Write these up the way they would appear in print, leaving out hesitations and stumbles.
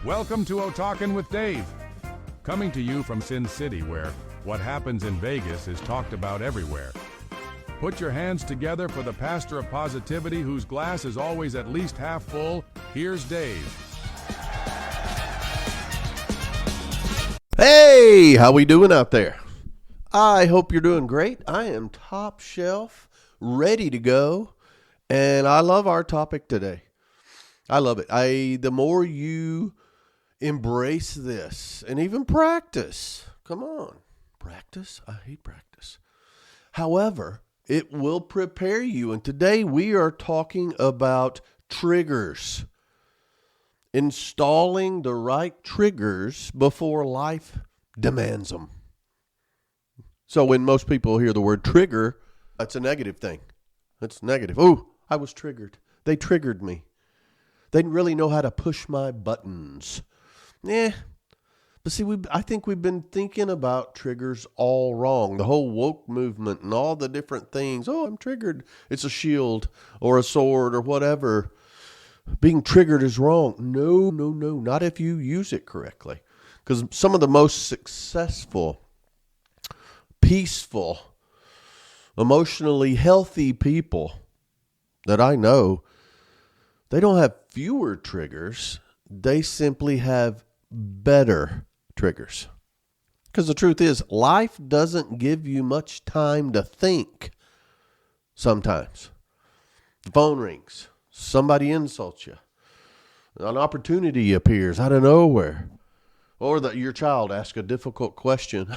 Welcome to O-Talkin' with Dave. Coming to you from Sin City, where what happens in Vegas is talked about everywhere. Put your hands together for the pastor of positivity whose glass is always at least half full. Here's Dave. Hey, how we doing out there? I hope you're doing great. I am top shelf, ready to go, and I love our topic today. I love it. The more you embrace this and even practice, come on, practice. I hate practice. However, it will prepare you. And today we are talking about triggers. Installing the right triggers before life demands them. So when most people hear the word trigger, that's a negative thing. That's negative. Oh, I was triggered. They triggered me. They didn't really know how to push my buttons. But see, I think we've been thinking about triggers all wrong. The whole woke movement and all the different things. Oh, I'm triggered. It's a shield or a sword or whatever. Being triggered is wrong. No. Not if you use it correctly. Because some of the most successful, peaceful, emotionally healthy people that I know, they don't have fewer triggers. They simply have better triggers. Because the truth is, life doesn't give you much time to think sometimes. The phone rings. Somebody insults you. An opportunity appears out of nowhere. Or that your child asks a difficult question.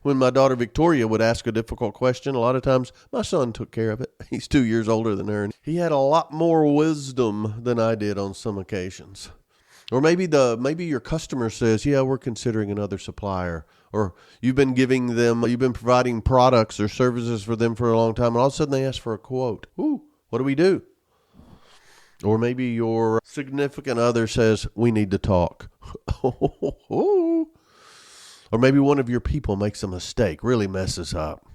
When my daughter Victoria would ask a difficult question, a lot of times my son took care of it. He's 2 years older than her. And he had a lot more wisdom than I did on some occasions. Or maybe your customer says, yeah, we're considering another supplier. Or you've been providing products or services for them for a long time. And all of a sudden they ask for a quote. Ooh, what do we do? Or maybe your significant other says, we need to talk. Or maybe one of your people makes a mistake, really messes up.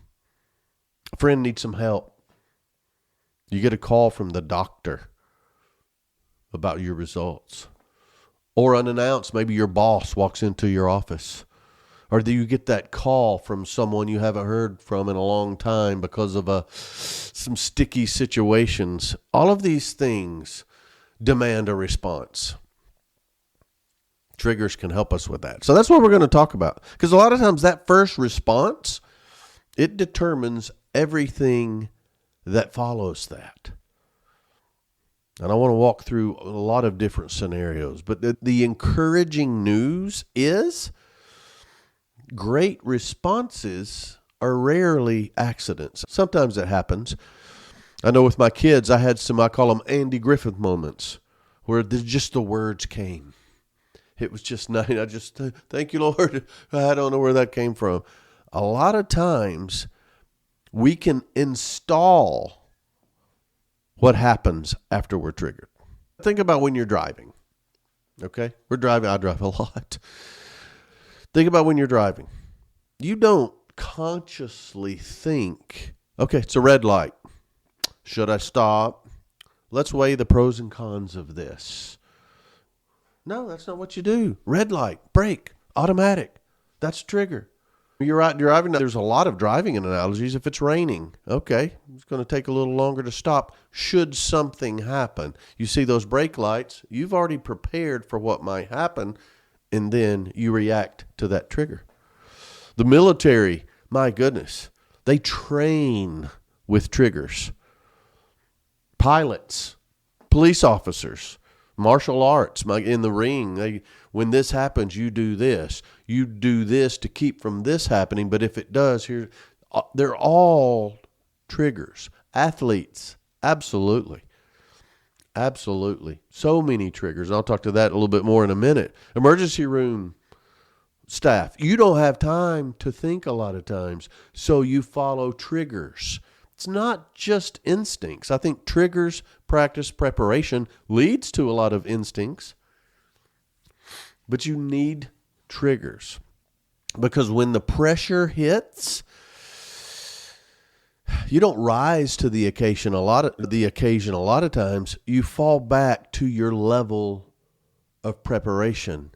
A friend needs some help. You get a call from the doctor about your results. Or unannounced, maybe your boss walks into your office. Or do you get that call from someone you haven't heard from in a long time because of some sticky situations? All of these things demand a response. Triggers can help us with that. So that's what we're going to talk about. Because a lot of times that first response, it determines everything that follows that. And I want to walk through a lot of different scenarios. But the encouraging news is great responses are rarely accidents. Sometimes it happens. I know with my kids, I had I call them Andy Griffith moments, where just the words came. It was just nice. I just, thank you, Lord. I don't know where that came from. A lot of times, we can install what happens after we're triggered. Think about when you're driving. Okay? We're driving. I drive a lot. Think about when you're driving. You don't consciously think, okay, it's a red light. Should I stop? Let's weigh the pros and cons of this. No, that's not what you do. Red light, brake, automatic. That's a trigger. You're out driving. There's a lot of driving analogies. If it's raining, okay, it's going to take a little longer to stop. Should something happen, you see those brake lights, you've already prepared for what might happen, and then you react to that trigger. The military, my goodness, they train with triggers. Pilots, police officers, martial arts, in the ring, when this happens, you do this. You do this to keep from this happening, but if it does, they're all triggers. Athletes, absolutely. Absolutely. So many triggers. I'll talk to that a little bit more in a minute. Emergency room staff, you don't have time to think a lot of times, so you follow triggers. It's not just instincts. I think triggers, practice, preparation leads to a lot of instincts. But you need triggers. Because when the pressure hits, you don't rise to the occasion. A lot of times you fall back to your level of preparation,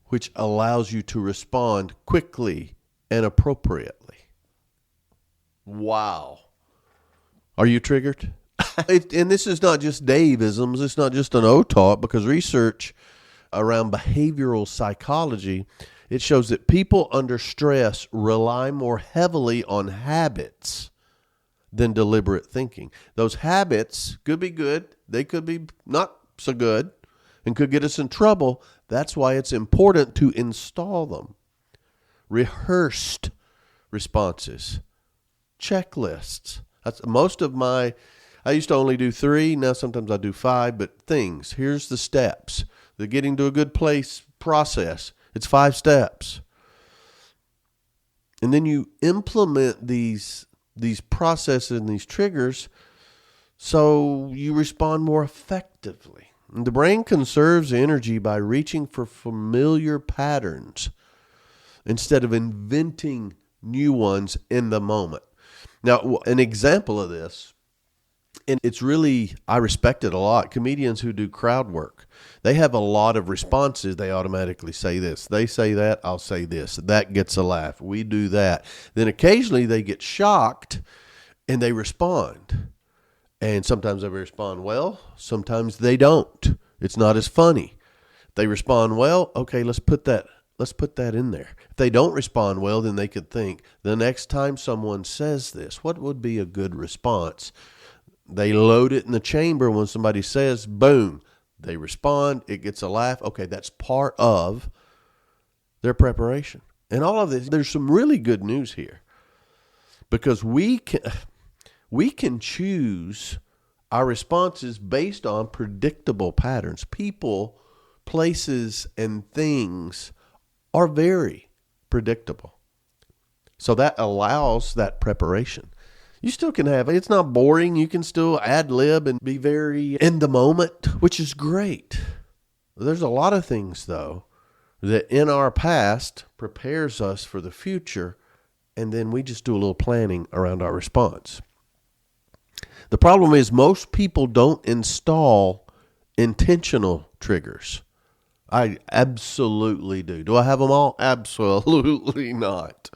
which allows you to respond quickly and appropriately. Wow. Are you triggered? And this is not just Daveisms. It's not just an O-talk, because research around behavioral psychology, it shows that people under stress rely more heavily on habits than deliberate thinking. Those habits could be good. They could be not so good and could get us in trouble. That's why it's important to install them. Rehearsed responses, checklists. I used to only do 3. Now sometimes I do 5, but things. Here's the steps. The getting to a good place process. It's 5 steps. And then you implement these processes and these triggers so you respond more effectively. And the brain conserves energy by reaching for familiar patterns instead of inventing new ones in the moment. Now, an example of this, and it's really, I respect it a lot, comedians who do crowd work, they have a lot of responses. They automatically say this. They say that, I'll say this. That gets a laugh. We do that. Then occasionally they get shocked and they respond. And sometimes they respond well. Sometimes they don't. It's not as funny. If they respond well, okay, let's put that in there. If they don't respond well, then they could think, the next time someone says this, what would be a good response? They load it in the chamber. When somebody says, boom, they respond. It gets a laugh. Okay, that's part of their preparation. And all of this, there's some really good news here, because we can choose our responses based on predictable patterns. People, places, and things are very predictable. So that allows that preparation. You still can have it. It's not boring. You can still ad lib and be very in the moment, which is great. There's a lot of things, though, that in our past prepares us for the future, and then we just do a little planning around our response. The problem is most people don't install intentional triggers. I absolutely do. Do I have them all? Absolutely not.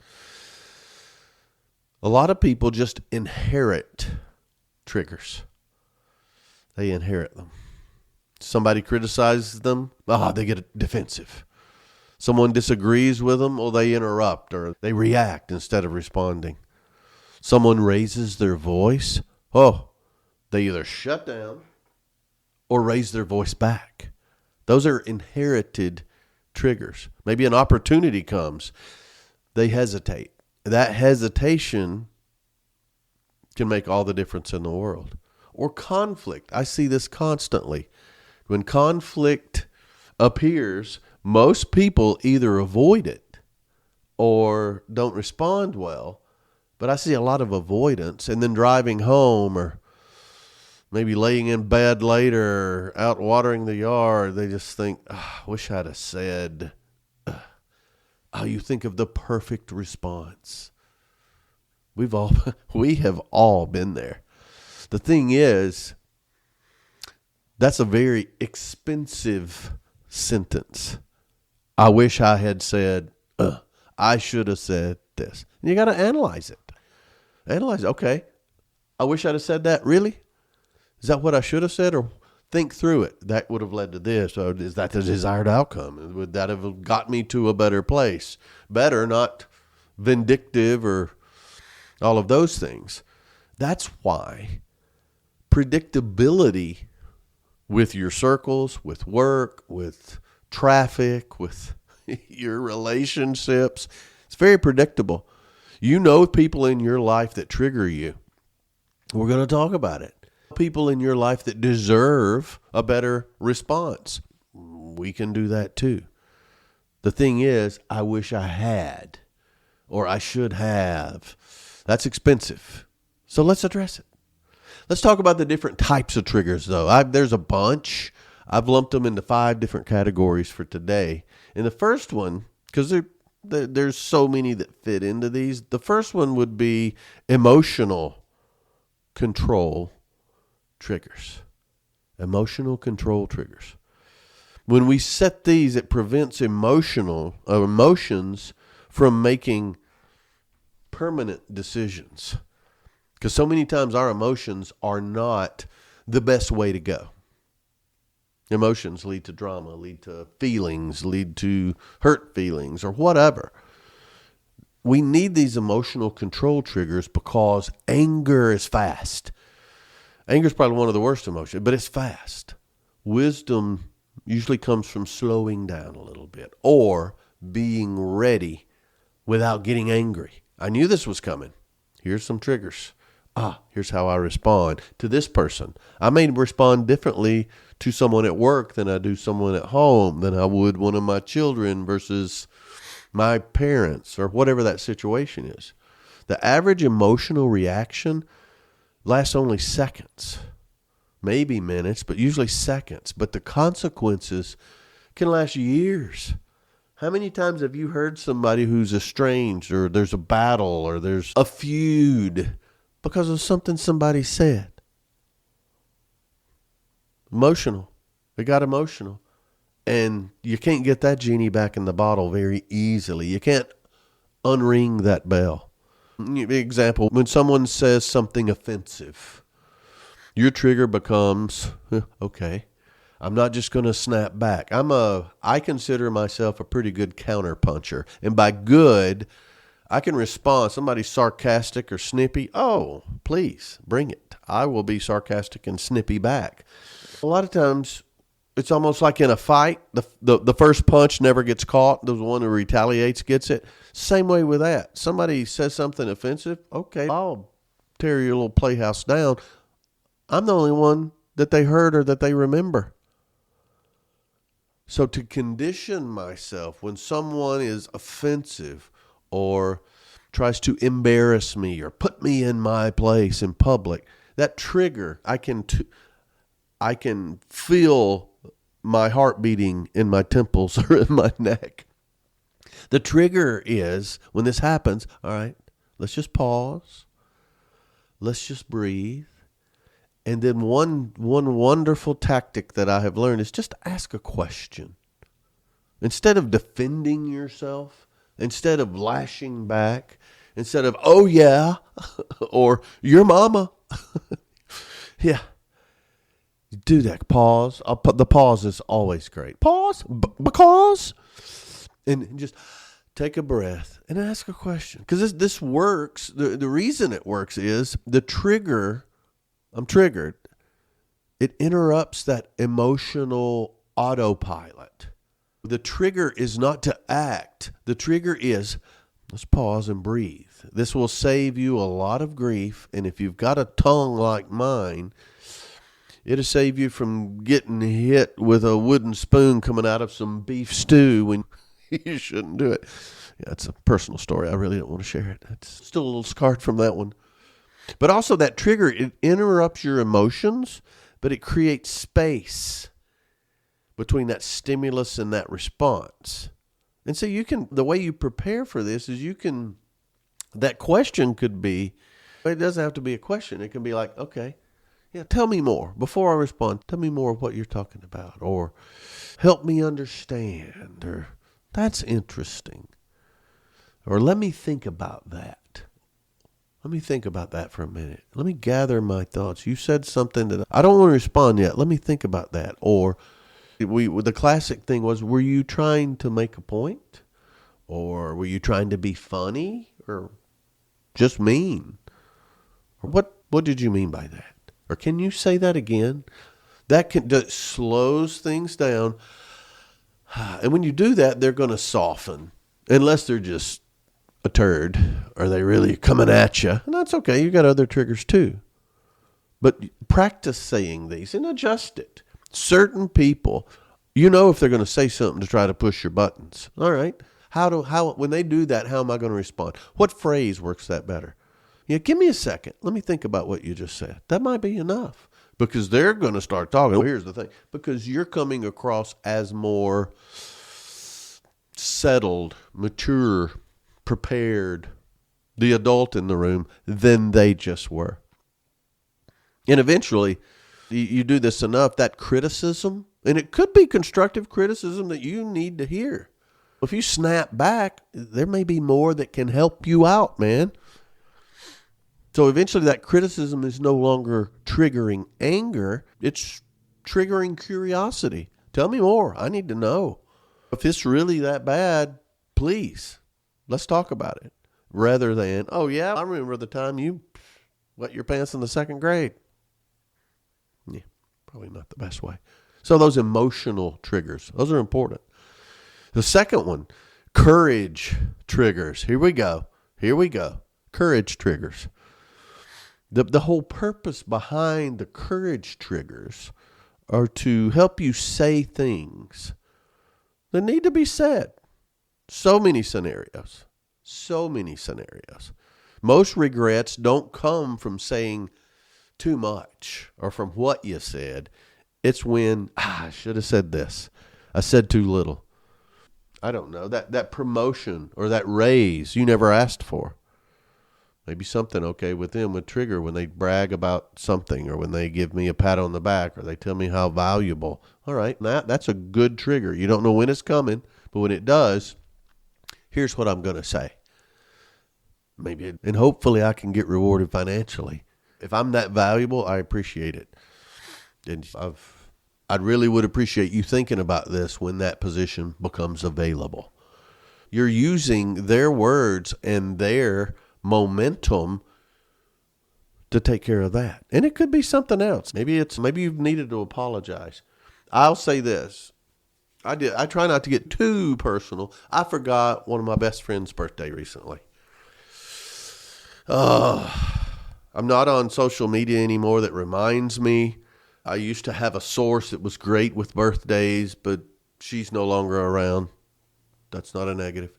A lot of people just inherit triggers. They inherit them. Somebody criticizes them, they get defensive. Someone disagrees with them, they interrupt or they react instead of responding. Someone raises their voice, they either shut down or raise their voice back. Those are inherited triggers. Maybe an opportunity comes, they hesitate. That hesitation can make all the difference in the world. Or conflict. I see this constantly. When conflict appears, most people either avoid it or don't respond well. But I see a lot of avoidance, and then driving home or maybe laying in bed later, out watering the yard, they just think, I wish I'd have said. You think of the perfect response. We have all been there. The thing is, that's a very expensive sentence. I wish I had said, I should have said this. And you got to analyze it. Okay, I wish I'd have said that. Really? Is that what I should have said? Or think through it. That would have led to this. Or is that the desired outcome? Would that have got me to a better place? Better, not vindictive or all of those things. That's why predictability with your circles, with work, with traffic, with your relationships, it's very predictable. You know people in your life that trigger you. We're going to talk about it. People in your life that deserve a better response. We can do that too. The thing is, I wish I had, or I should have. That's expensive. So let's address it. Let's talk about the different types of triggers, though. There's a bunch. I've lumped them into 5 different categories for today. And the first one, because there's so many that fit into these, the first one would be emotional control triggers. Emotional control triggers. When we set these, it prevents emotions from making permanent decisions. Because so many times our emotions are not the best way to go. Emotions lead to drama, lead to feelings, lead to hurt feelings, or whatever. We need these emotional control triggers because anger is fast. Anger is probably one of the worst emotions, but it's fast. Wisdom usually comes from slowing down a little bit or being ready without getting angry. I knew this was coming. Here's some triggers. Here's how I respond to this person. I may respond differently to someone at work than I do someone at home, than I would one of my children versus my parents, or whatever that situation is. The average emotional reaction lasts only seconds, maybe minutes, but usually seconds. But the consequences can last years. How many times have you heard somebody who's estranged, or there's a battle, or there's a feud because of something somebody said? Emotional. They got emotional. And you can't get that genie back in the bottle very easily. You can't unring that bell. Example, when someone says something offensive, your trigger becomes, okay, I'm not just going to snap back. I consider myself a pretty good counterpuncher. And by good, I can respond. Somebody's sarcastic or snippy. Oh, please, bring it. I will be sarcastic and snippy back. A lot of times, it's almost like in a fight, the first punch never gets caught. The one who retaliates gets it. Same way with that. Somebody says something offensive. Okay, I'll tear your little playhouse down. I'm the only one that they heard or that they remember. So to condition myself when someone is offensive or tries to embarrass me or put me in my place in public, that trigger, I can feel my heart beating in my temples or in my neck. The trigger is, when this happens, all right, let's just pause. Let's just breathe. And then one wonderful tactic that I have learned is just ask a question. Instead of defending yourself, instead of lashing back, instead of, oh yeah, or your mama. Yeah. Do that. Pause. The pause is always great. Pause. Because. And just take a breath and ask a question. Because this works. The reason it works is the trigger. I'm triggered. It interrupts that emotional autopilot. The trigger is not to act. The trigger is, let's pause and breathe. This will save you a lot of grief. And if you've got a tongue like mine, it'll save you from getting hit with a wooden spoon coming out of some beef stew when you shouldn't do it. Yeah, it's a personal story. I really don't want to share it. It's still a little scarred from that one. But also that trigger, it interrupts your emotions, but it creates space between that stimulus and that response. And so the way you prepare for this is that question could be, it doesn't have to be a question. It can be like, okay, yeah, tell me more. Before I respond, tell me more of what you're talking about. Or help me understand. Or that's interesting. Or let me think about that. Let me think about that for a minute. Let me gather my thoughts. You said something that I don't want to respond yet. Let me think about that. Or the classic thing was, were you trying to make a point? Or were you trying to be funny? Or just mean? Or what did you mean by that? Or can you say that again? That slows things down. And when you do that, they're going to soften. Unless they're just a turd. Or they really coming at you. And that's okay. You got other triggers too. But practice saying these and adjust it. Certain people, if they're going to say something to try to push your buttons. All right. When they do that, how am I going to respond? What phrase works that better? Yeah, give me a second. Let me think about what you just said. That might be enough because they're going to start talking. Well, here's the thing. Because you're coming across as more settled, mature, prepared, the adult in the room than they just were. And eventually, you do this enough, that criticism And it could be constructive criticism that you need to hear. If you snap back, there may be more that can help you out, man. So eventually that criticism is no longer triggering anger. It's triggering curiosity. Tell me more. I need to know. If it's really that bad, please, let's talk about it. Rather than, oh yeah, I remember the time you wet your pants in the second grade. Yeah, probably not the best way. So those emotional triggers, those are important. The second one, courage triggers. Here we go. Courage triggers. The whole purpose behind the courage triggers are to help you say things that need to be said. So many scenarios. Most regrets don't come from saying too much or from what you said. It's when, I should have said this. I said too little. I don't know, that promotion or that raise you never asked for. Maybe something okay with them would trigger when they brag about something or when they give me a pat on the back or they tell me how valuable. All right, now that's a good trigger. You don't know when it's coming, but when it does, here's what I'm going to say. Maybe, and hopefully I can get rewarded financially. If I'm that valuable, I appreciate it. And I really would appreciate you thinking about this when that position becomes available. You're using their words and their momentum to take care of that. And it could be something else. Maybe you've needed to apologize. I'll say this. I try not to get too personal. I forgot one of my best friend's birthday recently. I'm not on social media anymore that reminds me. I used to have a source that was great with birthdays, but she's no longer around. That's not a negative.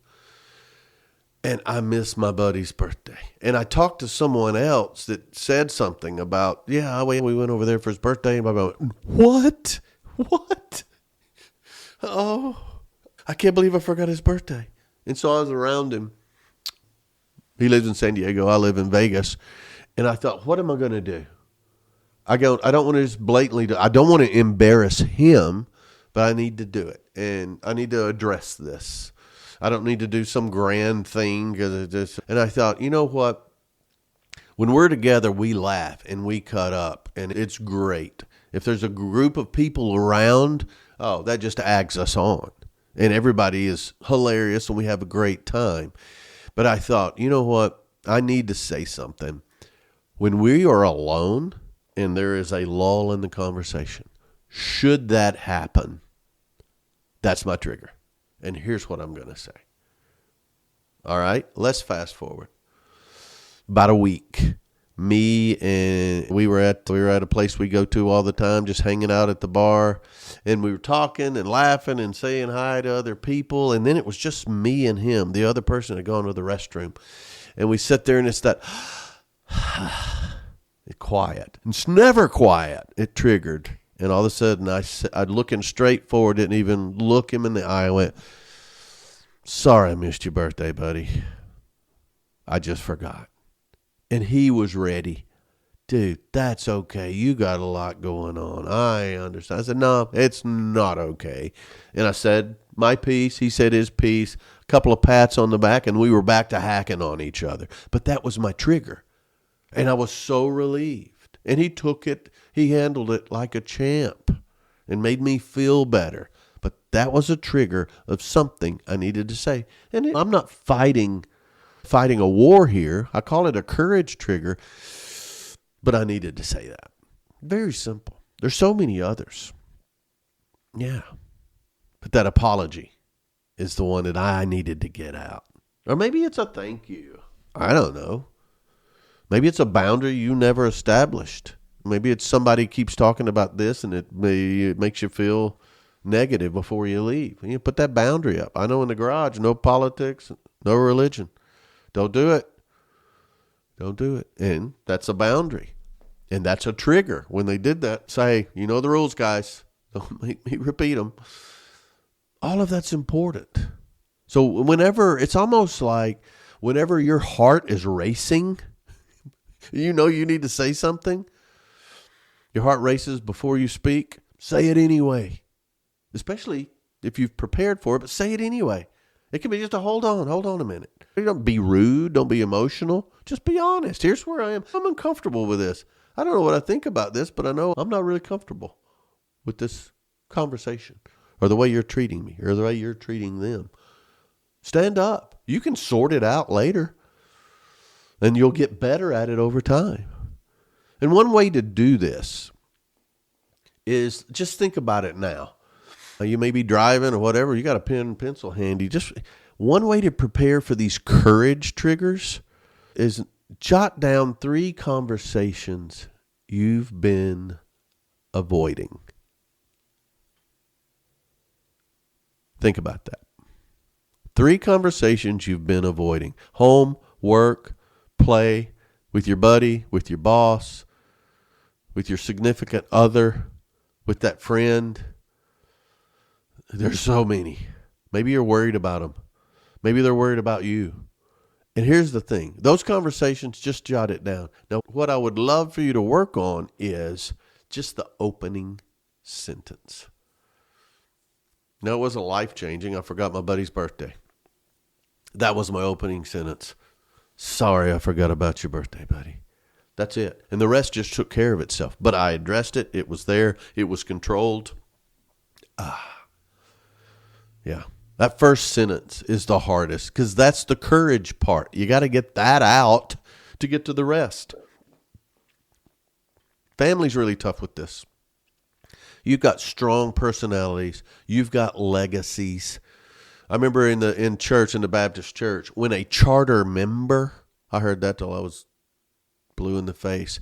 And I miss my buddy's birthday. And I talked to someone else that said something about, yeah, we went over there for his birthday. And I went, what? Oh, I can't believe I forgot his birthday. And so I was around him. He lives in San Diego. I live in Vegas. And I thought, what am I going to do? I don't want to just blatantly I don't want to embarrass him, but I need to do it. And I need to address this. I don't need to do some grand thing. And I thought, you know what? When we're together, we laugh and we cut up, and it's great. If there's a group of people around, oh, that just aggs us on. And everybody is hilarious, and we have a great time. But I thought, you know what? I need to say something. When we are alone and there is a lull in the conversation, should that happen, that's my trigger. And here's what I'm going to say. All right, let's fast forward. About a week, me and we were at a place we go to all the time, just hanging out at the bar, and we were talking and laughing and saying hi to other people, and then it was just me and him. The other person had gone to the restroom, and we sit there, and it's that quiet. It's never quiet. It triggered, and all of a sudden, I'd looking straight forward, didn't even look him in the eye. I went, "Sorry, I missed your birthday, buddy. I just forgot." And he was ready. "Dude, that's okay. You got a lot going on. I understand." I said, "No, it's not okay." And I said my piece. He said his piece. A couple of pats on the back, and we were back to hacking on each other. But that was my trigger. And I was so relieved. And he took it. He handled it like a champ and made me feel better. But that was a trigger of something I needed to say. And I'm not fighting a war here. I call it a courage trigger, but I needed to say that. Very simple. There's so many others. Yeah. But that apology is the one that I needed to get out. Or maybe it's a thank you. I don't know. Maybe it's a boundary you never established. Maybe it's somebody keeps talking about this and it makes you feel negative before you leave. You put that boundary up. I know in the garage, no politics, no religion. Don't do it. Don't do it. And that's a boundary. And that's a trigger. When they did that, say, you know the rules, guys. Don't make me repeat them. All of that's important. So whenever, it's almost like whenever your heart is racing, you know you need to say something. Your heart races before you speak. Say it anyway. especially if you've prepared for it, but say it anyway. It can be just a hold on a minute. Don't be rude. Don't be emotional. Just be honest. Here's where I am. I'm uncomfortable with this. I don't know what I think about this, but I know I'm not really comfortable with this conversation or the way you're treating me or the way you're treating them. Stand up. You can sort it out later, and you'll get better at it over time. And one way to do this is just think about it now. You may be driving or whatever. You got a pen and pencil handy. Just one way to prepare for these courage triggers is jot down 3 conversations you've been avoiding. Think about that. 3 conversations you've been avoiding. Home, work, play, with your buddy, with your boss, with your significant other, with that friend. There's so many. Maybe you're worried about them. Maybe they're worried about you. And here's the thing. Those conversations, just jot it down. Now, what I would love for you to work on is just the opening sentence. Now, it wasn't life-changing. I forgot my buddy's birthday. That was my opening sentence. Sorry, I forgot about your birthday, buddy. That's it. And the rest just took care of itself. But I addressed it. It was there. It was controlled. Yeah. That first sentence is the hardest because that's the courage part. You got to get that out to get to the rest. Family's really tough with this. You've got strong personalities. You've got legacies. I remember in the Baptist church, when a charter member, I heard that till I was blue in the face.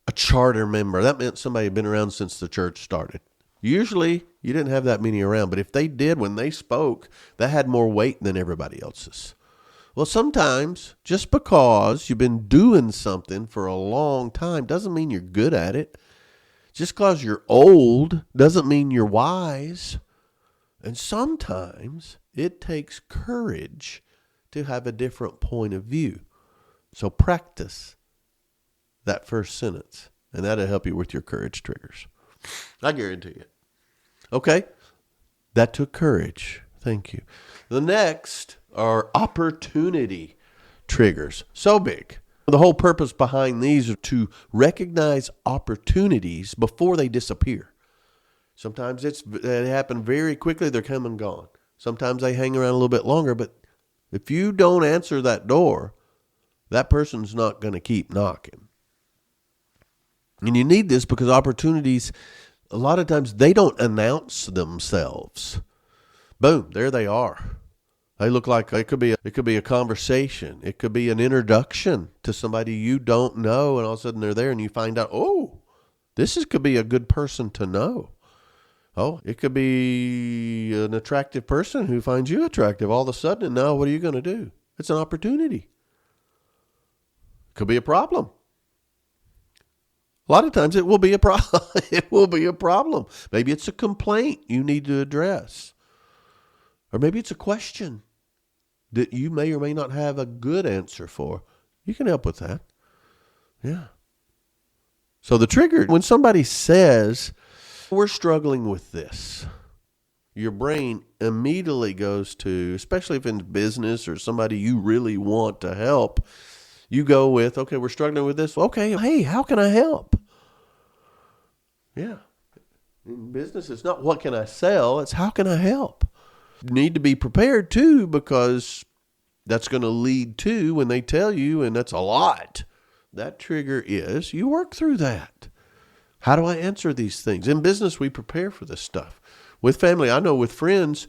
A charter member, that meant somebody had been around since the church started. Usually, you didn't have that many around, but if they did, when they spoke, that had more weight than everybody else's. Well, sometimes, just because you've been doing something for a long time doesn't mean you're good at it. Just because you're old doesn't mean you're wise. And sometimes it takes courage to have a different point of view. So practice that first sentence, and that'll help you with your courage triggers. I guarantee it. Okay, that took courage. Thank you. The next are opportunity triggers. So big. The whole purpose behind these are to recognize opportunities before they disappear. Sometimes they happen very quickly. They're come and gone. Sometimes they hang around a little bit longer, but if you don't answer that door, that person's not going to keep knocking. And you need this because opportunities, a lot of times, they don't announce themselves. Boom, there they are. They look like it could be a conversation. It could be an introduction to somebody you don't know, and all of a sudden they're there, and you find out, oh, could be a good person to know. Oh, it could be an attractive person who finds you attractive all of a sudden, and now what are you going to do? It's an opportunity. Could be a problem. A lot of times it will be a problem. It will be a problem. Maybe it's a complaint you need to address. Or maybe it's a question that you may or may not have a good answer for. You can help with that. Yeah. So the trigger, when somebody says, we're struggling with this, your brain immediately goes to, especially if in business or somebody you really want to help, you go with, okay, we're struggling with this. Okay, hey, how can I help? Yeah. In business, it's not what can I sell, it's how can I help? You need to be prepared too, because that's going to lead to when they tell you, and that's a lot. That trigger is you work through that. How do I answer these things? In business, we prepare for this stuff. With family, I know with friends,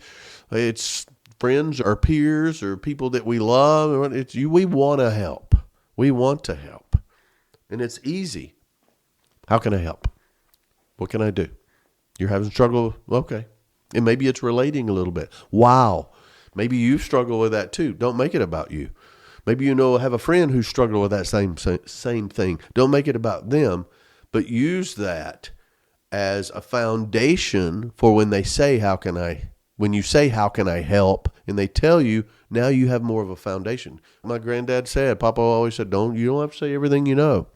it's friends or peers or people that we love. We want to help. We want to help. And it's easy. How can I help? What can I do? You're having struggle? Okay. And maybe it's relating a little bit. Wow. Maybe you struggle with that too. Don't make it about you. Maybe have a friend who struggled with that same thing. Don't make it about them, but use that as a foundation for when they say, when you say, how can I help? And they tell you, now you have more of a foundation. My granddad said, Papa always said, you don't have to say everything you know.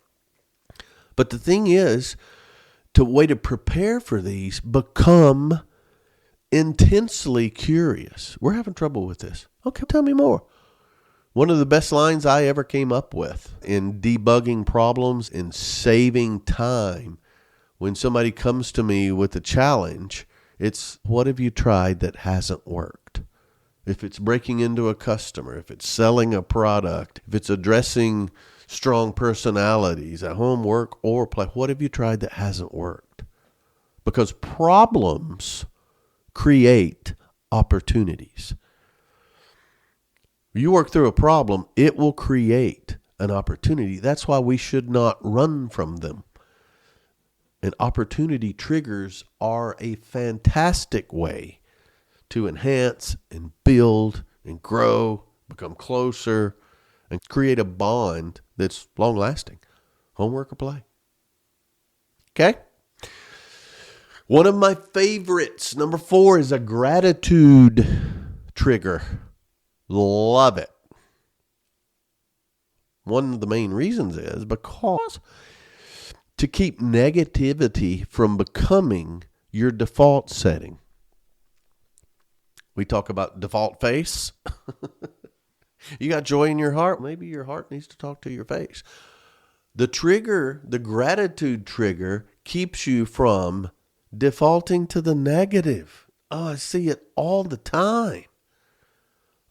But the thing is, way to prepare for these, become intensely curious. We're having trouble with this. Okay, tell me more. One of the best lines I ever came up with in debugging problems and saving time when somebody comes to me with a challenge, it's, what have you tried that hasn't worked? If it's breaking into a customer, if it's selling a product, if it's addressing strong personalities at home, work, or play, what have you tried that hasn't worked? Because problems create opportunities. You work through a problem, it will create an opportunity. That's why we should not run from them. And opportunity triggers are a fantastic way to enhance and build and grow, become closer, and create a bond that's long-lasting. Homework or play. Okay? One of my favorites, number 4, is a gratitude trigger. Love it. One of the main reasons is because to keep negativity from becoming your default setting. We talk about default face. You got joy in your heart. Maybe your heart needs to talk to your face. The trigger, the gratitude trigger, keeps you from defaulting to the negative. Oh, I see it all the time.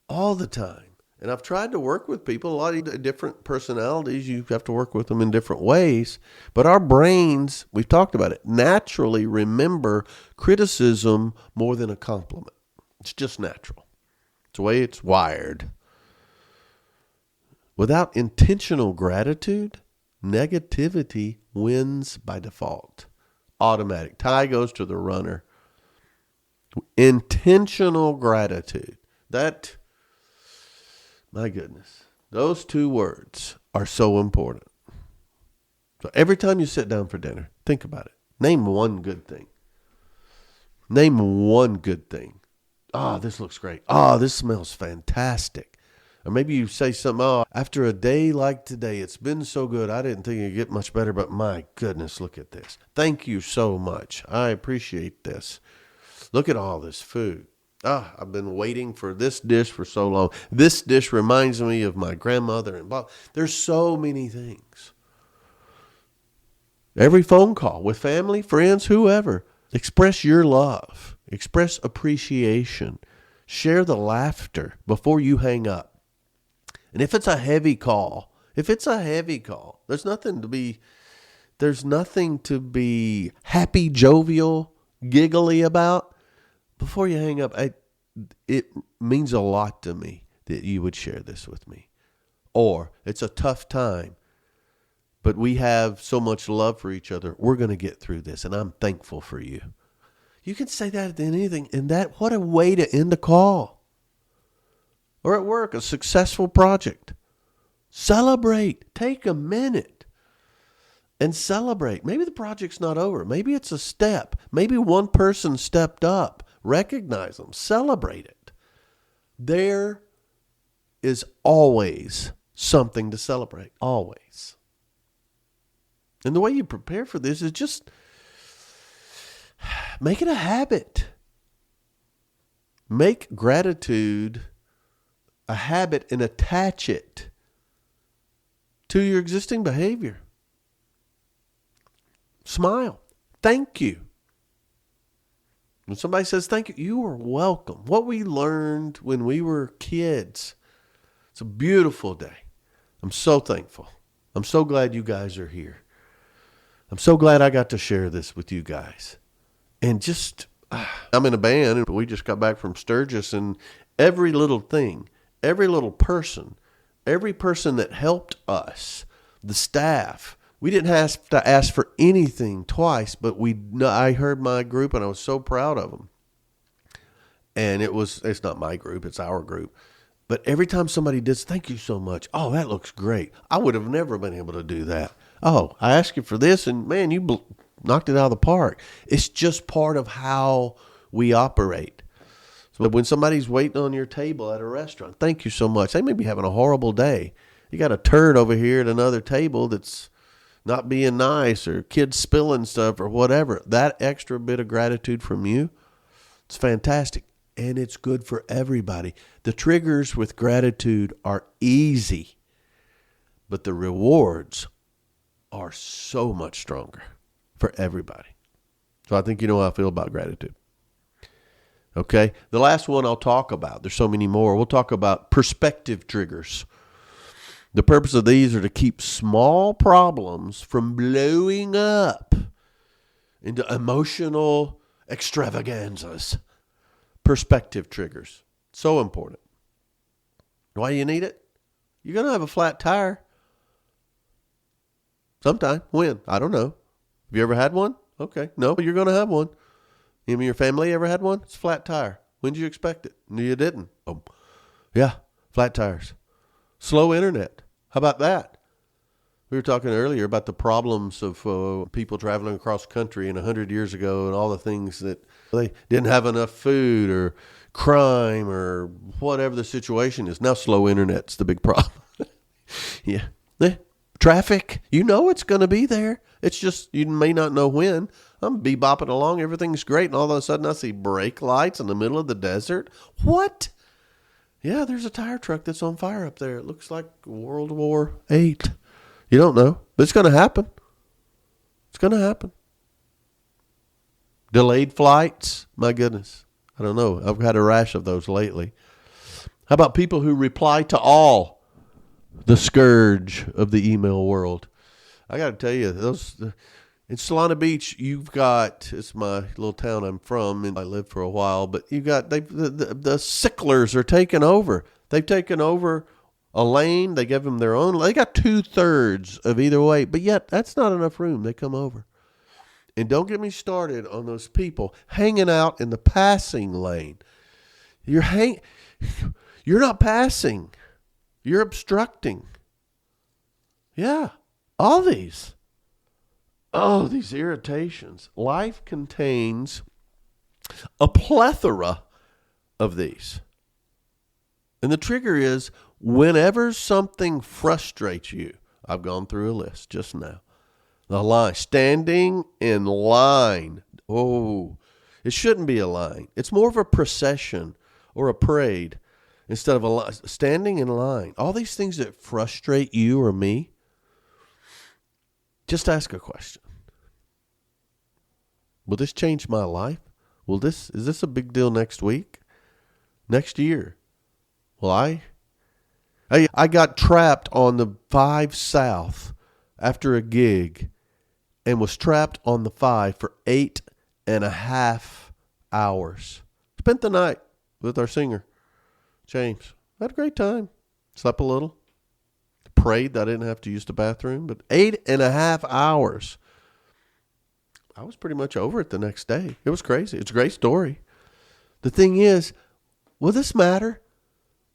All the time. And I've tried to work with people, a lot of different personalities. You have to work with them in different ways. But our brains, we've talked about it, naturally remember criticism more than a compliment. It's just natural. It's the way it's wired. Without intentional gratitude, negativity wins by default. Automatic. Tie goes to the runner. Intentional gratitude. That, my goodness, those 2 words are so important. So every time you sit down for dinner, think about it. Name one good thing. Name one good thing. Oh, this looks great. Oh, this smells fantastic. Or maybe you say something, oh, after a day like today, it's been so good. I didn't think it'd get much better, but my goodness, look at this. Thank you so much. I appreciate this. Look at all this food. I've been waiting for this dish for so long. This dish reminds me of my grandmother. And blah. There's so many things. Every phone call with family, friends, whoever, express your love. Express appreciation. Share the laughter before you hang up. And if it's a heavy call, there's nothing to be happy, jovial, giggly about. Before you hang up, it means a lot to me that you would share this with me. Or it's a tough time, but we have so much love for each other. We're going to get through this, and I'm thankful for you. You can say that at anything, and that, what a way to end a call. Or at work, a successful project. Celebrate. Take a minute and celebrate. Maybe the project's not over. Maybe it's a step. Maybe one person stepped up. Recognize them. Celebrate it. There is always something to celebrate. Always. And the way you prepare for this is just make it a habit. Make gratitude a habit and attach it to your existing behavior. Smile. Thank you. When somebody says thank you, you are welcome. What we learned when we were kids. It's a beautiful day. I'm so thankful. I'm so glad you guys are here. I'm so glad I got to share this with you guys. And just, I'm in a band, and we just got back from Sturgis, and every little thing, every little person, every person that helped us, the staff, we didn't have to ask for anything twice, but I heard my group, and I was so proud of them. And it's not my group, it's our group. But every time somebody did, thank you so much. Oh, that looks great. I would have never been able to do that. Oh, I asked you for this, and man, you knocked it out of the park. It's just part of how we operate. So when somebody's waiting on your table at a restaurant, thank you so much. They may be having a horrible day. You got a turd over here at another table that's not being nice, or kids spilling stuff or whatever. That extra bit of gratitude from you, It's fantastic. And it's good for everybody. The triggers with gratitude are easy, but the rewards are so much stronger for everybody. So I think you know how I feel about gratitude. Okay, the last one I'll talk about, there's so many more. We'll talk about perspective triggers. The purpose of these are to keep small problems from blowing up into emotional extravaganzas. Perspective triggers. So important. Why do you need it? You're going to have a flat tire. Sometime. When? I don't know. Have you ever had one? Okay. No, you're going to have one. You mean your family ever had one? It's a flat tire. When did you expect it? No, you didn't. Oh, yeah, flat tires. Slow internet. How about that? We were talking earlier about the problems of people traveling across country and 100 years ago and all the things that they didn't have enough food or crime or whatever the situation is. Now slow internet's the big problem. Yeah. Traffic, you know it's going to be there. It's just you may not know when. I'm bebopping along. Everything's great. And all of a sudden I see brake lights in the middle of the desert. What? Yeah, there's a tire truck that's on fire up there. It looks like World War VIII. You don't know, but it's going to happen. It's going to happen. Delayed flights. My goodness. I don't know. I've had a rash of those lately. How about people who reply to all? The scourge of the email world. I got to tell you, in Solana Beach, you've got, it's my little town I'm from, and I lived for a while, but you got, the sicklers are taking over. They've taken over a lane. They give them their own. They got 2/3 of either way, but yet that's not enough room. They come over. And don't get me started on those people hanging out in the passing lane. You're not passing. You're obstructing. Yeah, all these. Oh, these irritations. Life contains a plethora of these. And the trigger is whenever something frustrates you. I've gone through a list just now. The line, standing in line. Oh, it shouldn't be a line. It's more of a procession or a parade instead of a line. Standing in line. All these things that frustrate you or me. Just ask a question. Will this change my life? Is this a big deal next week? Next year? Well, I got trapped on the 5 South after a gig and was trapped on the 5 for 8.5 hours. Spent the night with our singer, James. Had a great time. Slept a little. Prayed that I didn't have to use the bathroom, but 8.5 hours. I was pretty much over it the next day. It was crazy. It's a great story. The thing is, will this matter?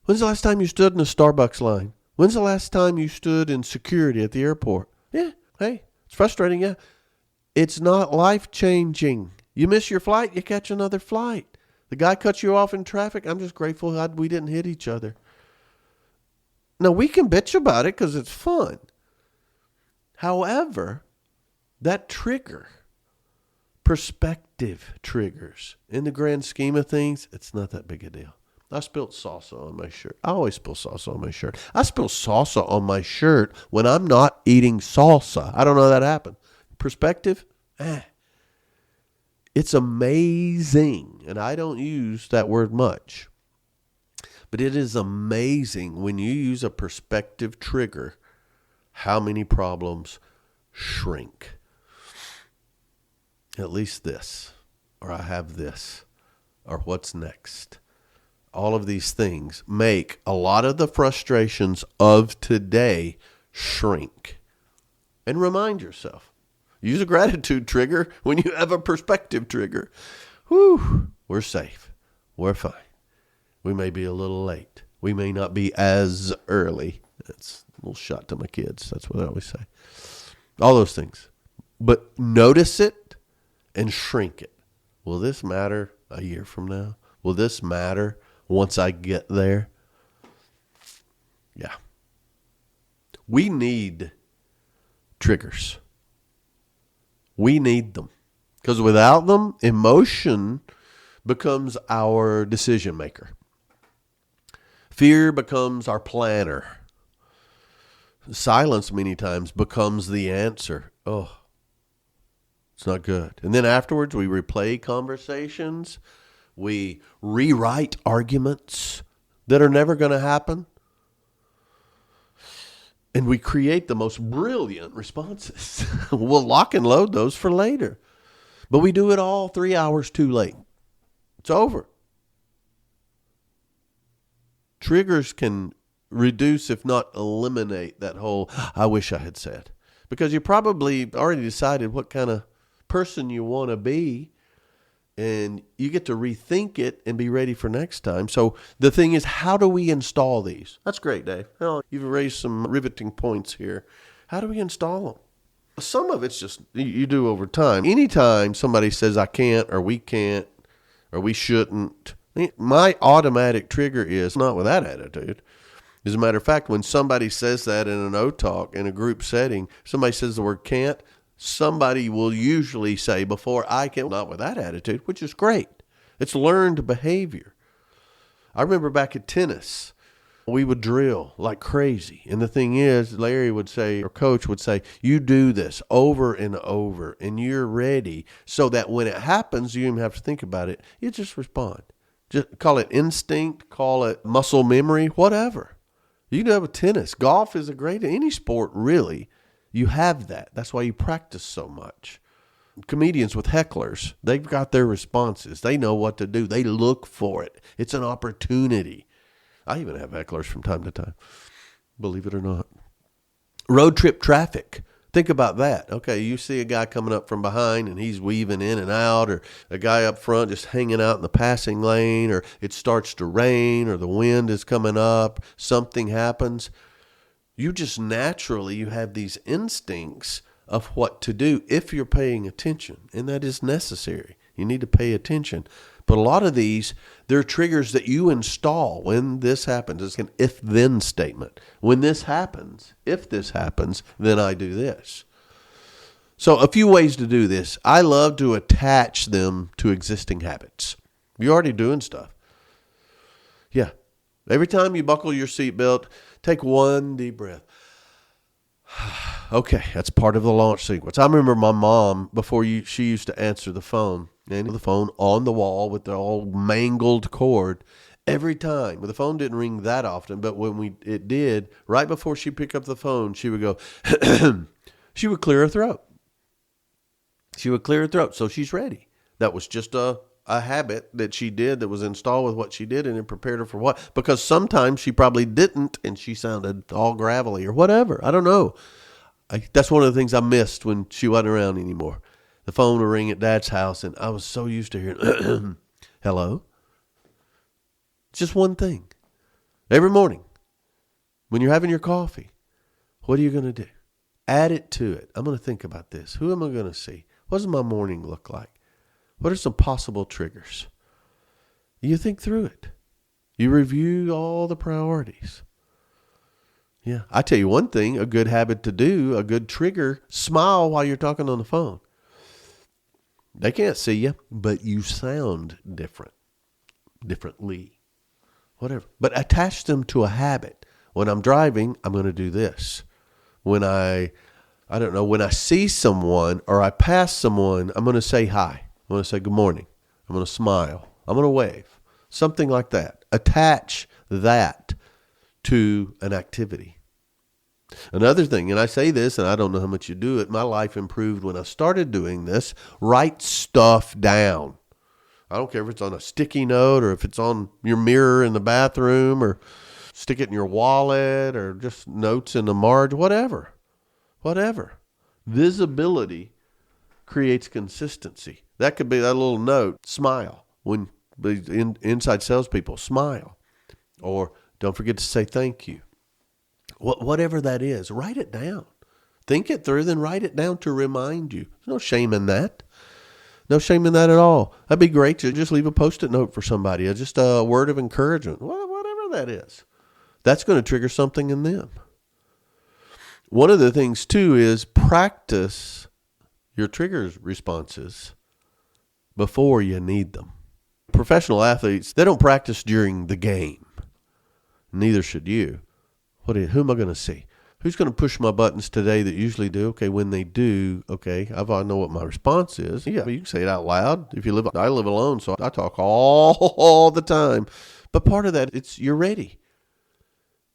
When's the last time you stood in a Starbucks line? When's the last time you stood in security at the airport? Yeah, hey, it's frustrating, yeah. It's not life-changing. You miss your flight, you catch another flight. The guy cuts you off in traffic. I'm just grateful we didn't hit each other. Now, we can bitch about it because it's fun. However, that trigger, perspective triggers, in the grand scheme of things, it's not that big a deal. I spilled salsa on my shirt. I always spill salsa on my shirt. I spill salsa on my shirt when I'm not eating salsa. I don't know how that happened. Perspective? It's amazing. And I don't use that word much. But it is amazing when you use a perspective trigger, how many problems shrink. At least this, or I have this, or what's next. All of these things make a lot of the frustrations of today shrink. And remind yourself. Use a gratitude trigger when you have a perspective trigger. Whew, we're safe. We're fine. We may be a little late. We may not be as early. That's a little shot to my kids. That's what I always say. All those things. But notice it and shrink it. Will this matter a year from now? Will this matter once I get there? Yeah. We need triggers. We need them. Because without them, emotion becomes our decision maker. Fear becomes our planner. Silence many times becomes the answer. Oh, it's not good. And then afterwards, we replay conversations. We rewrite arguments that are never going to happen. And we create the most brilliant responses. We'll lock and load those for later. But we do it all 3 hours too late. It's over. Triggers can reduce, if not eliminate, that whole "I wish I had said." Because you probably already decided what kind of person you want to be. And you get to rethink it and be ready for next time. So the thing is, how do we install these? That's great, Dave. Well, you've raised some riveting points here. How do we install them? Some of it's just you do over time. Anytime somebody says I can't or we can't or we shouldn't, my automatic trigger is not with that attitude. As a matter of fact, when somebody says that in an O-Talk, in a group setting, somebody says the word can't, somebody will usually say before I can, not with that attitude, which is great. It's learned behavior. I remember back at tennis, we would drill like crazy. And the thing is, Larry would say, or coach would say, you do this over and over and you're ready so that when it happens, you don't even have to think about it. You just respond. Just call it instinct, call it muscle memory, whatever. You can do it with tennis. Golf is a great, any sport really. You have that. That's why you practice so much. Comedians with hecklers, they've got their responses. They know what to do. They look for it. It's an opportunity. I even have hecklers from time to time, believe it or not. Road trip traffic. Think about that. Okay, you see a guy coming up from behind and he's weaving in and out, or a guy up front just hanging out in the passing lane, or it starts to rain, or the wind is coming up, something happens. You just naturally, you have these instincts of what to do if you're paying attention, and that is necessary. You need to pay attention. But a lot of these, they're triggers that you install when this happens. It's an if-then statement. When this happens, if this happens, then I do this. So a few ways to do this. I love to attach them to existing habits. You're already doing stuff. Yeah. Every time you buckle your seatbelt, take one deep breath. Okay, that's part of the launch sequence. I remember my mom, before she used to answer the phone, and the phone on the wall with the all mangled cord. Every time, well, the phone didn't ring that often, but when it did, right before she picked up the phone, she would go, she would clear her throat. She would clear her throat, so she's ready. That was just a habit that she did that was installed with what she did, and it prepared her for what? Because sometimes she probably didn't, and she sounded all gravelly or whatever. I don't know. That's one of the things I missed when she wasn't around anymore. The phone would ring at Dad's house, and I was so used to hearing, hello? Just one thing. Every morning, when you're having your coffee, what are you going to do? Add it to it. I'm going to think about this. Who am I going to see? What does my morning look like? What are some possible triggers? You think through it. You review all the priorities. Yeah, I tell you one thing, a good habit to do, a good trigger, smile while you're talking on the phone. They can't see you, but you sound differently, whatever. But attach them to a habit. When I'm driving, I'm going to do this. When I see someone or I pass someone, I'm going to say hi. I'm going to say good morning. I'm going to smile. I'm going to wave. Something like that. Attach that to an activity. Another thing, and I say this, and I don't know how much you do it, my life improved when I started doing this. Write stuff down. I don't care if it's on a sticky note or if it's on your mirror in the bathroom or stick it in your wallet or just notes in the margin, whatever. Visibility creates consistency. That could be that little note, smile. When inside salespeople, smile. Or don't forget to say thank you. Whatever that is, write it down. Think it through, then write it down to remind you. There's no shame in that. No shame in that at all. That'd be great to just leave a Post-it note for somebody, just a word of encouragement, whatever that is. That's going to trigger something in them. One of the things, too, is practice your trigger responses before you need them. professional athletes, they don't practice during the game. Neither should you. Who am I going to see? Who's going to push my buttons today that usually do? Okay, when they do, okay, I know what my response is. Yeah, you can say it out loud. I live alone, so I talk all the time. But part of that, you're ready.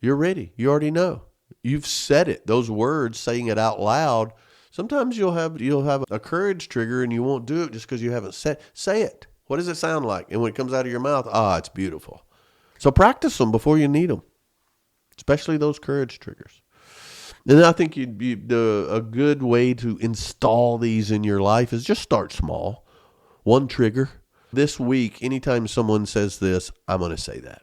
You're ready. You already know. You've said it. Those words, saying it out loud. Sometimes you'll have a courage trigger and you won't do it just because you haven't said. Say it. What does it sound like? And when it comes out of your mouth, it's beautiful. So practice them before you need them, especially those courage triggers. And I think a good way to install these in your life is just start small. One trigger. This week, anytime someone says this, I'm going to say that.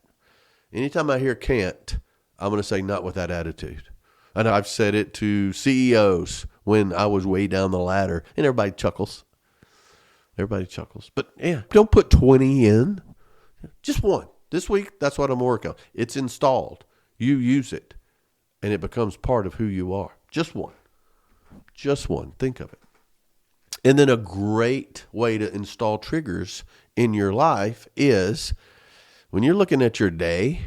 Anytime I hear can't, I'm going to say not with that attitude. And I've said it to CEOs when I was way down the ladder, and everybody chuckles. But yeah, don't put 20 in. Just one. This week, that's what I'm working on. It's installed. You use it, and it becomes part of who you are. Just one. Think of it. And then a great way to install triggers in your life is when you're looking at your day,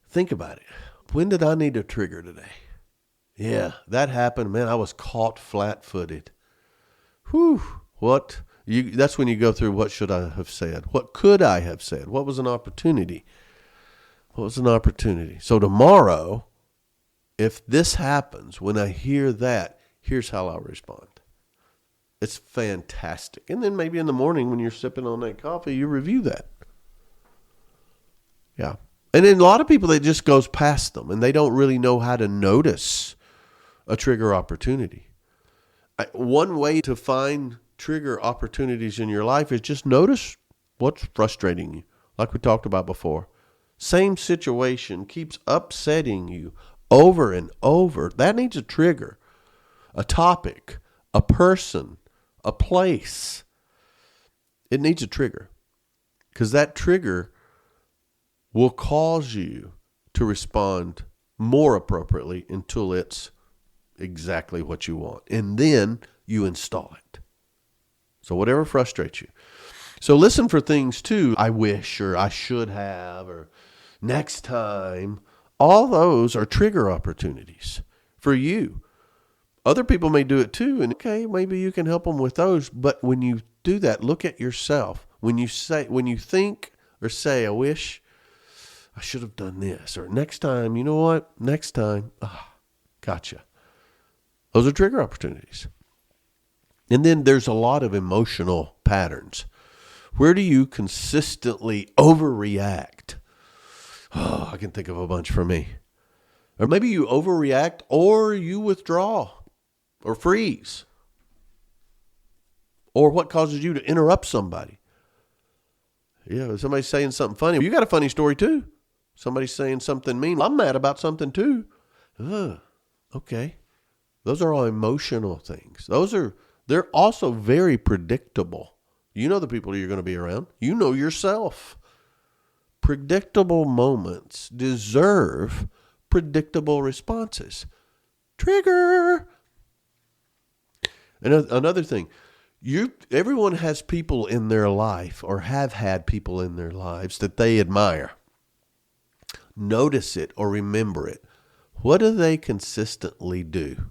think about it. When did I need a trigger today? Yeah, that happened. Man, I was caught flat-footed. Whew. What? That's when you go through, what should I have said? What could I have said? What was an opportunity? So tomorrow, if this happens, when I hear that, here's how I'll respond. It's fantastic. And then maybe in the morning when you're sipping on that coffee, you review that. Yeah. And then a lot of people, that just goes past them and they don't really know how to notice a trigger opportunity. One way to find trigger opportunities in your life is just notice what's frustrating you, like we talked about before. Same situation keeps upsetting you over and over. That needs a trigger, a topic, a person, a place. It needs a trigger because that trigger will cause you to respond more appropriately until it's exactly what you want. And then you install it. So whatever frustrates you. So listen for things too. I wish, or I should have, or next time. All those are trigger opportunities for you. Other people may do it too. And okay, maybe you can help them with those. But when you do that, look at yourself. When you think or say, I wish I should have done this, or next time, you know what? Next time, gotcha. Those are trigger opportunities. And then there's a lot of emotional patterns. Where do you consistently overreact? I can think of a bunch for me. Or maybe you overreact or you withdraw or freeze. Or what causes you to interrupt somebody? Yeah, somebody's saying something funny. You got a funny story too. Somebody's saying something mean. I'm mad about something too. Okay. Those are all emotional things. They're also very predictable. You know the people you're going to be around. You know yourself. Predictable moments deserve predictable responses. Trigger. And another thing, everyone has people in their life or have had people in their lives that they admire. Notice it or remember it. What do they consistently do?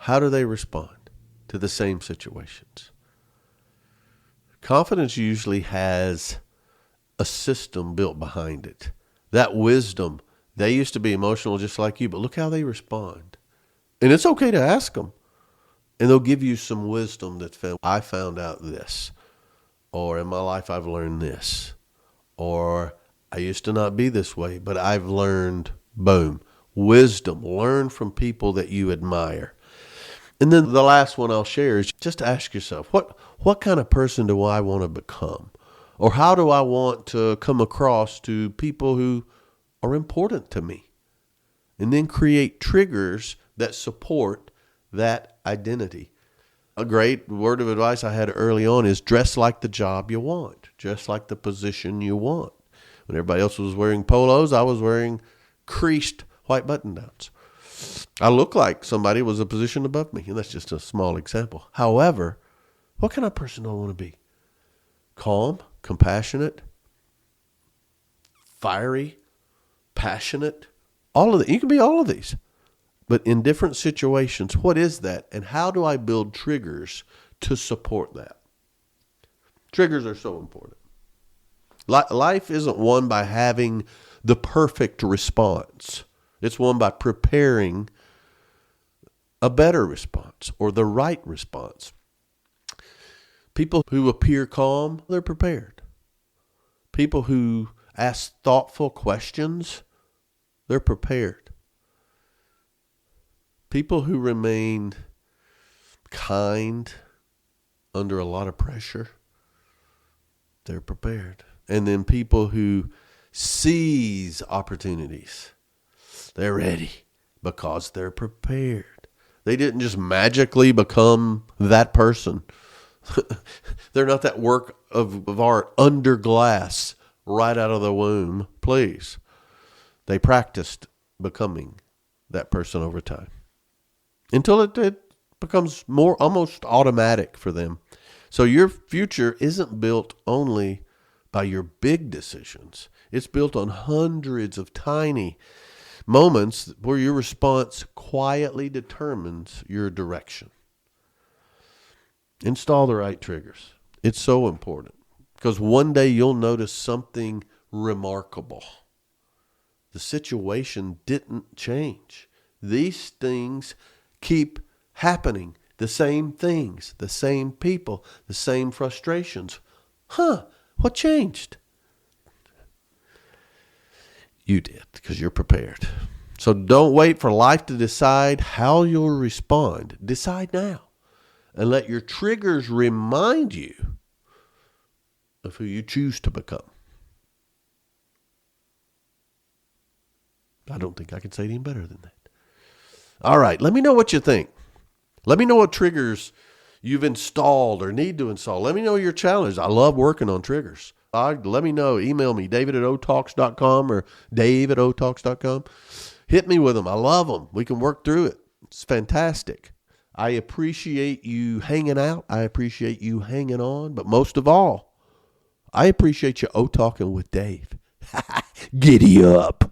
How do they respond to the same situations? Confidence usually has a system built behind it. That wisdom, they used to be emotional just like you, but look how they respond. And it's okay to ask them. And they'll give you some wisdom that I found out this. Or in my life I've learned this. Or I used to not be this way, but I've learned, boom, wisdom. Learn from people that you admire. And then the last one I'll share is just ask yourself, what kind of person do I want to become? Or how do I want to come across to people who are important to me? And then create triggers that support that identity. A great word of advice I had early on is dress like the job you want, dress like the position you want. When everybody else was wearing polos, I was wearing creased white button-downs. I look like somebody was a position above me, and that's just a small example. However, what kind of person do I want to be? Calm, compassionate, fiery, passionate, all of that. You can be all of these. But in different situations, what is that? And how do I build triggers to support that? Triggers are so important. Life isn't won by having the perfect response. It's won by preparing a better response or the right response. People who appear calm, they're prepared. People who ask thoughtful questions, they're prepared. People who remain kind under a lot of pressure, they're prepared. And then people who seize opportunities, they're ready because they're prepared. They didn't just magically become that person. They're not that work of art under glass right out of the womb. Please. They practiced becoming that person over time until it becomes more almost automatic for them. So your future isn't built only by your big decisions. It's built on hundreds of tiny moments where your response quietly determines your direction. Install the right triggers. It's so important because one day you'll notice something remarkable. The situation didn't change. These things keep happening. The same things, the same people, the same frustrations. What changed? You did because you're prepared. So don't wait for life to decide how you'll respond. Decide now. And let your triggers remind you of who you choose to become. I don't think I can say it any better than that. All right, let me know what you think. Let me know what triggers you've installed or need to install. Let me know your challenge. I love working on triggers. Let me know. Email me, david@otalks.com or dave@otalks.com. Hit me with them. I love them. We can work through it. It's fantastic. I appreciate you hanging out. I appreciate you hanging on. But most of all, I appreciate you O-Talking with Dave. Giddy up.